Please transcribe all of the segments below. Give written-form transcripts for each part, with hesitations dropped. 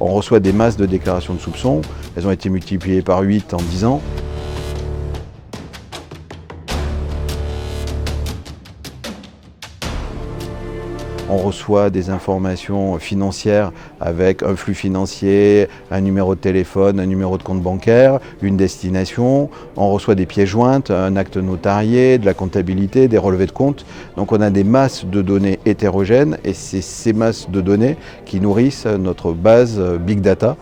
On reçoit des masses de déclarations de soupçons, elles ont été multipliées par 8 en 10 ans. On reçoit des informations financières avec un flux financier, un numéro de téléphone, un numéro de compte bancaire, une destination. On reçoit des pièces jointes, un acte notarié, de la comptabilité, des relevés de compte. Donc on a des masses de données hétérogènes et c'est ces masses de données qui nourrissent notre base Big Data.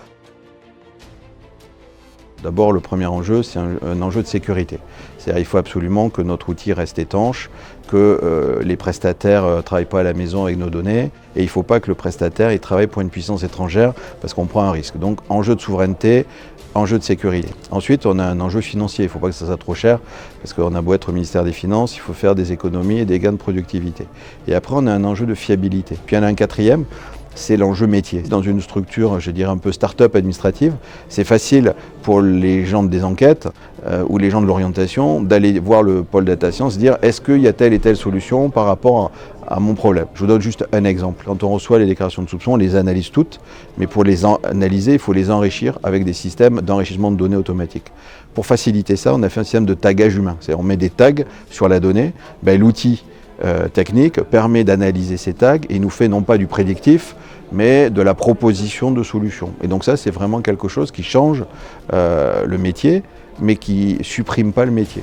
D'abord, le premier enjeu, c'est un enjeu de sécurité. C'est-à-dire qu'il faut absolument que notre outil reste étanche, que les prestataires ne travaillent pas à la maison avec nos données, et il ne faut pas que le prestataire travaille pour une puissance étrangère parce qu'on prend un risque. Donc, enjeu de souveraineté, enjeu de sécurité. Ensuite, on a un enjeu financier. Il ne faut pas que ça soit trop cher, parce qu'on a beau être au ministère des Finances, il faut faire des économies et des gains de productivité. Et après, on a un enjeu de fiabilité. Puis, il y en a un quatrième, c'est l'enjeu métier. Dans une structure, je dirais un peu start-up administrative, c'est facile pour les gens des enquêtes ou les gens de l'orientation d'aller voir le pôle data science, dire est-ce qu'il y a telle et telle solution par rapport à mon problème. Je vous donne juste un exemple. Quand on reçoit les déclarations de soupçons, on les analyse toutes, mais pour les analyser, il faut les enrichir avec des systèmes d'enrichissement de données automatiques. Pour faciliter ça, on a fait un système de tagage humain. C'est-à-dire on met des tags sur la donnée, l'outil technique permet d'analyser ces tags et nous fait non pas du prédictif, mais de la proposition de solutions. Et donc ça, c'est vraiment quelque chose qui change le métier, mais qui ne supprime pas le métier.